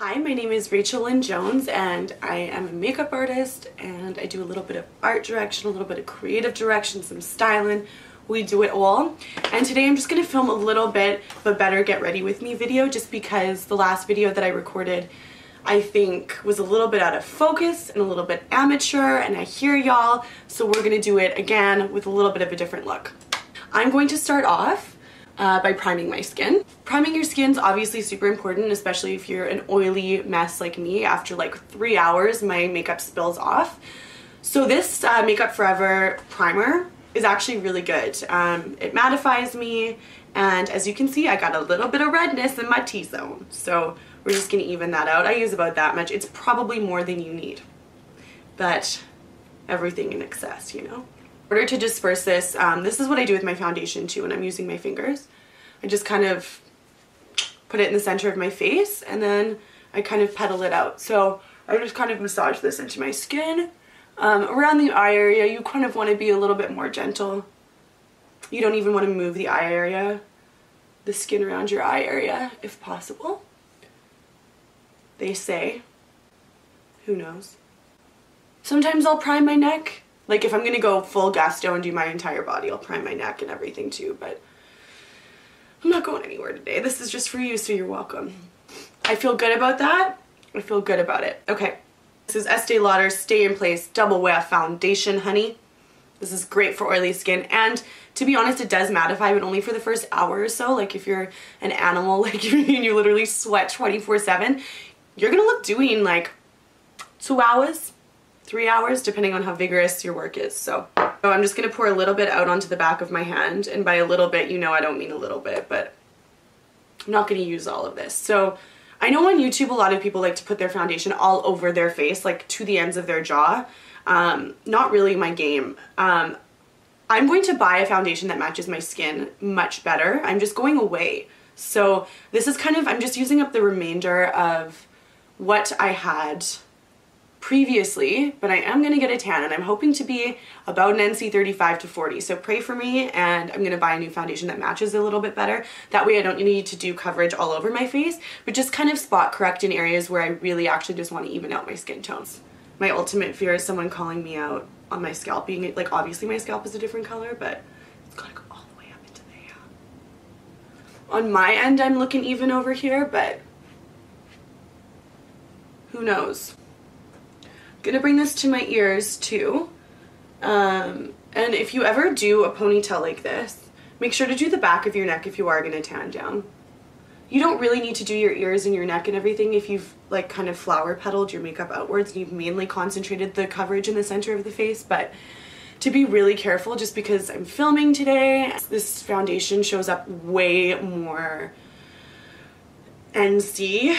Hi, my name is Rachel Jones and I am a makeup artist and I do a little bit of art direction, a little bit of creative direction, some styling. We do it all. And today I'm just going to film a little bit of a better get ready with me video just because the last video that I recorded I think was a little bit out of focus and a little bit amateur, and I hear y'all, so we're going to do it again with a little bit of a different look. I'm going to start off by priming my skin. Priming your skin's obviously super important, especially if you're an oily mess like me. After like 3 hours, my makeup spills off. So this Makeup Forever primer is actually really good. It mattifies me, and as you can see, I got a little bit of redness in my T-zone. So we're just gonna even that out. I use about that much. It's probably more than you need, but everything in excess, you know? In order to disperse this, this is what I do with my foundation too when I'm using my fingers. I just kind of put it in the center of my face and then I kind of pedal it out. So I just kind of massage this into my skin. Around the eye area, you kind of want to be a little bit more gentle. You don't even want to move the eye area, the skin around your eye area, if possible. They say. Who knows? Sometimes I'll prime my neck. Like if I'm gonna go full gusto and do my entire body, I'll prime my neck and everything too, but I'm not going anywhere today. This is just for you, so you're welcome. I feel good about that. I feel good about it. Okay, this is Estee Lauder Stay in Place Double Wear Foundation, honey. This is great for oily skin, and to be honest, it does mattify, but only for the first hour or so. Like if you're an animal like me and you literally sweat 24/7, you're gonna look dewy in like 2 hours. 3 hours, depending on how vigorous your work is. So I'm just gonna pour a little bit out onto the back of my hand, and by a little bit, you know I don't mean a little bit, but I'm not gonna use all of this. So I know on YouTube a lot of people like to put their foundation all over their face, like to the ends of their jaw. Not really my game. I'm going to buy a foundation that matches my skin much better. I'm just going away. So this is kind of, I'm just using up the remainder of what I had previously, but I am going to get a tan and I'm hoping to be about an NC 35 to 40. So pray for me, and I'm going to buy a new foundation that matches a little bit better. That way I don't need to do coverage all over my face, but just kind of spot correct in areas where I really actually just want to even out my skin tones. My ultimate fear is someone calling me out on my scalp being, like obviously my scalp is a different color, but it's got to go all the way up into there. On my end I'm looking even over here, but who knows. Gonna bring this to my ears too, and if you ever do a ponytail like this, make sure to do the back of your neck if you are gonna tan down. You don't really need to do your ears and your neck and everything if you've like kind of flower petaled your makeup outwards and you've mainly concentrated the coverage in the center of the face, but to be really careful, just because I'm filming today, this foundation shows up way more NC,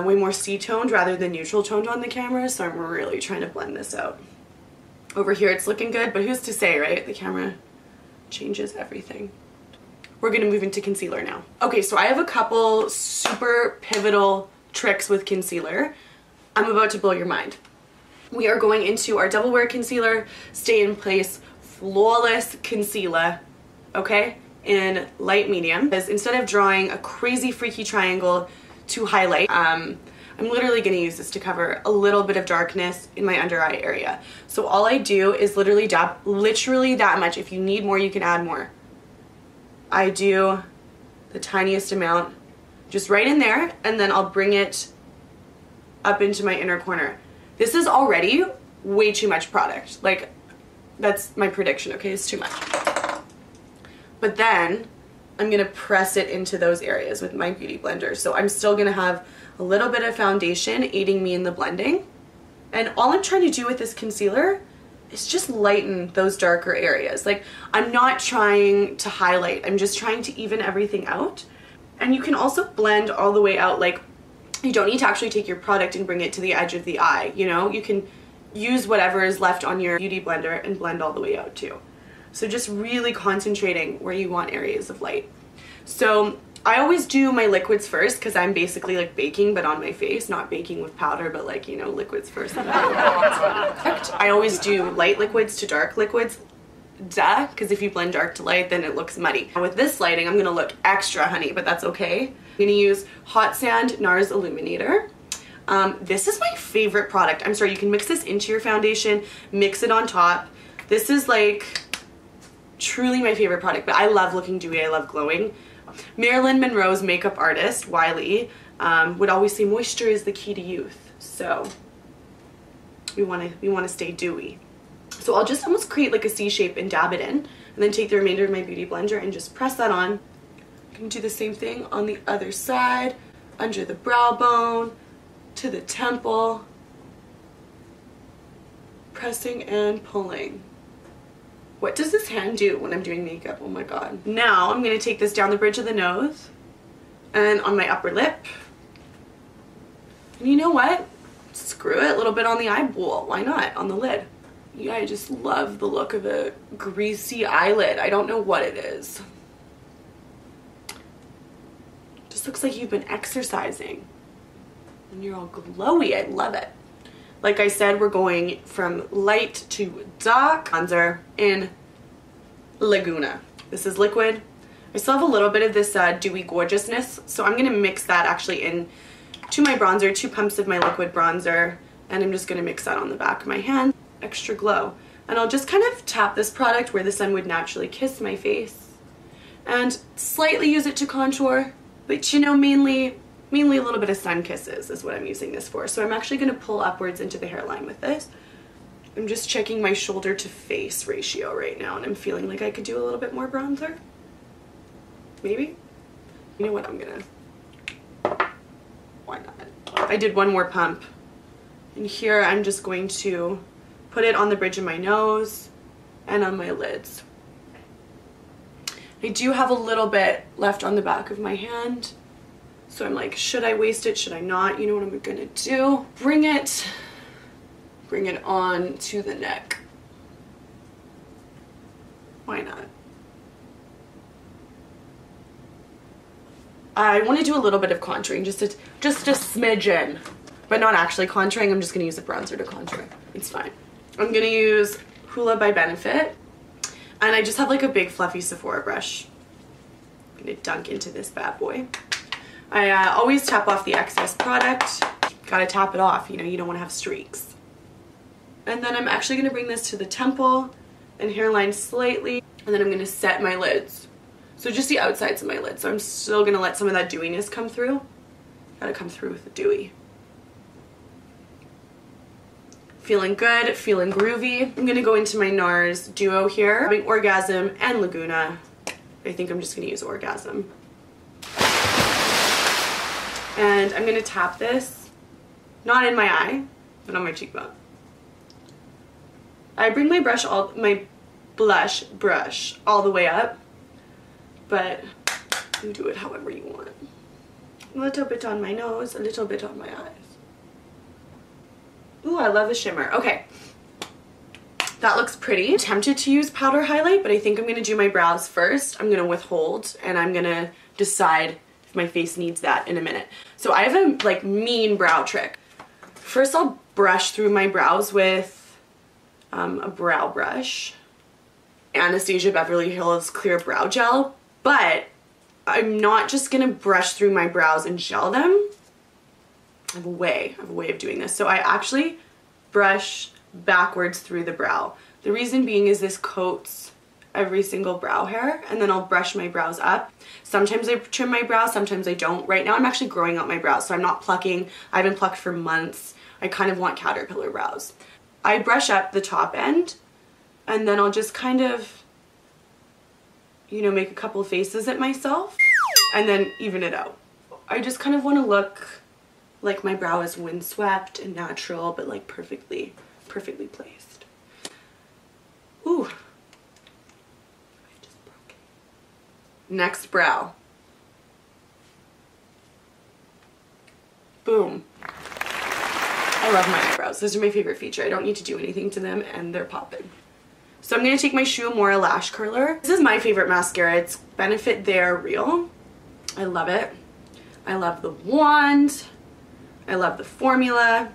way more C-toned rather than neutral toned on the camera, so I'm really trying to blend this out. Over here it's looking good, but who's to say, right? The camera changes everything. We're gonna move into concealer now. Okay, so I have a couple super pivotal tricks with concealer. I'm about to blow your mind. We are going into our Double Wear Concealer Stay in Place Flawless Concealer, okay? In light medium, because instead of drawing a crazy freaky triangle to highlight, I'm literally going to use this to cover a little bit of darkness in my under eye area. So all I do is literally dab literally that much. If you need more, you can add more. I do the tiniest amount just right in there, and then I'll bring it up into my inner corner. This is already way too much product. Like, that's my prediction, okay? It's too much. But then I'm gonna press it into those areas with my beauty blender. So I'm still gonna have a little bit of foundation aiding me in the blending. And all I'm trying to do with this concealer is just lighten those darker areas. Like, I'm not trying to highlight, I'm just trying to even everything out. And you can also blend all the way out. Like, you don't need to actually take your product and bring it to the edge of the eye, you know? You can use whatever is left on your beauty blender and blend all the way out too. So just really concentrating where you want areas of light. So I always do my liquids first because I'm basically like baking, but on my face, not baking with powder, but like, you know, liquids first. I always do light liquids to dark liquids. Duh, because if you blend dark to light, then it looks muddy. And with this lighting, I'm gonna look extra honey, but that's okay. I'm gonna use Hot Sand NARS Illuminator. This is my favorite product. I'm sorry, you can mix this into your foundation, mix it on top. This is like truly my favorite product, but I love looking dewy, I love glowing. Marilyn Monroe's makeup artist, Wiley, would always say moisture is the key to youth. So we want to stay dewy. So I'll just almost create like a C shape and dab it in, and then take the remainder of my beauty blender and just press that on. You can do the same thing on the other side, under the brow bone, to the temple, pressing and pulling. What does this hand do when I'm doing makeup? Oh my god. Now I'm going to take this down the bridge of the nose and on my upper lip. And you know what? Screw it, a little bit on the eyeball. Why not? On the lid. Yeah, I just love the look of a greasy eyelid. I don't know what it is. Just looks like you've been exercising. And you're all glowy. I love it. Like I said, we're going from light to dark bronzer in Laguna. This is liquid. I still have a little bit of this dewy gorgeousness, so I'm going to mix that actually in to my bronzer, 2 pumps of my liquid bronzer, and I'm just going to mix that on the back of my hand. Extra glow. And I'll just kind of tap this product where the sun would naturally kiss my face and slightly use it to contour, but you know, mainly a little bit of sun kisses is what I'm using this for. So I'm actually going to pull upwards into the hairline with this. I'm just checking my shoulder to face ratio right now, and I'm feeling like I could do a little bit more bronzer. Maybe? You know what, I'm gonna... Why not? I did one more pump. And here I'm just going to put it on the bridge of my nose and on my lids. I do have a little bit left on the back of my hand. So I'm like, should I waste it? Should I not? You know what I'm gonna do? Bring it on to the neck. Why not? I want to do a little bit of contouring, just a smidgen, but not actually contouring. I'm just gonna use a bronzer to contour. It's fine. I'm gonna use Hoola by Benefit, and I just have like a big fluffy Sephora brush. I'm gonna dunk into this bad boy. I always tap off the excess product. Gotta tap it off, you know, you don't want to have streaks. And then I'm actually going to bring this to the temple and hairline slightly, and then I'm going to set my lids. So just the outsides of my lids. So I'm still going to let some of that dewiness come through. Gotta come through with the dewy. Feeling good, feeling groovy. I'm going to go into my NARS duo here. Having Orgasm and Laguna. I think I'm just going to use Orgasm. And I'm going to tap this, not in my eye, but on my cheekbone. I bring my blush brush all the way up, but you do it however you want. A little bit on my nose, a little bit on my eyes. Ooh, I love the shimmer. Okay, that looks pretty. I'm tempted to use powder highlight, but I think I'm going to do my brows first. I'm going to withhold, and I'm going to decide my face needs that in a minute. So I have a like mean brow trick. First I'll brush through my brows with a brow brush. Anastasia Beverly Hills Clear Brow Gel, but I'm not just gonna brush through my brows and gel them. I have a way of doing this. So I actually brush backwards through the brow. The reason being is this coats every single brow hair, and then I'll brush my brows up. Sometimes I trim my brows, sometimes I don't. Right now I'm actually growing out my brows, so I'm not plucking. I haven't plucked for months. I kind of want caterpillar brows. I brush up the top end, and then I'll just kind of, you know, make a couple of faces at myself, and then even it out. I just kind of want to look like my brow is windswept and natural, but like perfectly placed. Ooh. Next brow. Boom. I love my eyebrows. Those are my favorite feature. I don't need to do anything to them, and they're popping. So I'm going to take my Shu Uemura lash curler. This is my favorite mascara. It's Benefit They're Real. I love it. I love the wand. I love the formula.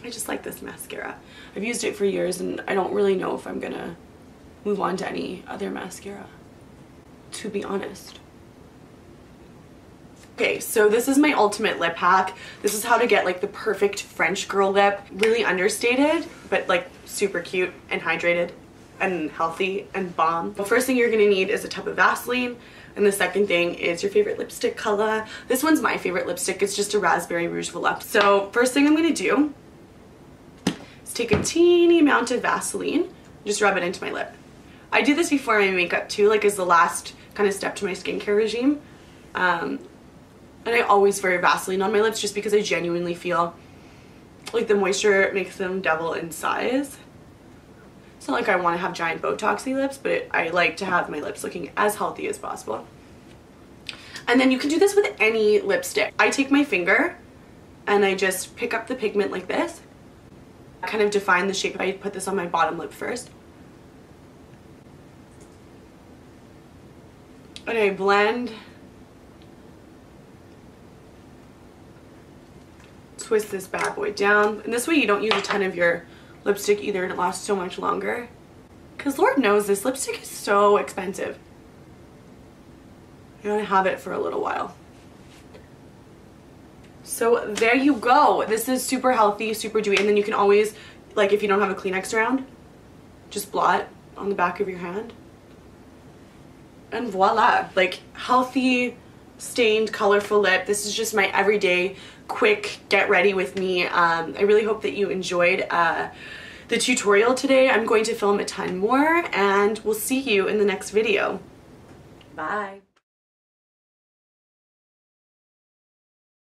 I just like this mascara. I've used it for years, and I don't really know if I'm going to move on to any other mascara, to be honest. Okay, so this is my ultimate lip hack. This is how to get like the perfect French girl lip. Really understated, but like super cute and hydrated and healthy and bomb. The first thing you're gonna need is a tub of Vaseline, and the second thing is your favorite lipstick color. This one's my favorite lipstick. It's just a Raspberry Rouge Volupte. So first thing I'm gonna do is take a teeny amount of Vaseline, just rub it into my lip. I do this before my makeup too, like as the last kind of step to my skincare regime. And I always wear Vaseline on my lips just because I genuinely feel like the moisture makes them double in size. It's not like I want to have giant Botoxy lips, but I like to have my lips looking as healthy as possible. And then you can do this with any lipstick. I take my finger and I just pick up the pigment like this. I kind of define the shape. I put this on my bottom lip first. And I blend. Twist this bad boy down, and this way you don't use a ton of your lipstick either, and it lasts so much longer, because Lord knows this lipstick is so expensive. You want to have it for a little while. So there you go. This is super healthy, super dewy, and then you can always, like if you don't have a Kleenex around, just blot on the back of your hand, and voila, like healthy, stained, colorful lip. This is just my everyday quick get ready with me. I really hope that you enjoyed the tutorial today. I'm going to film a ton more, and we'll see you in the next video. Bye.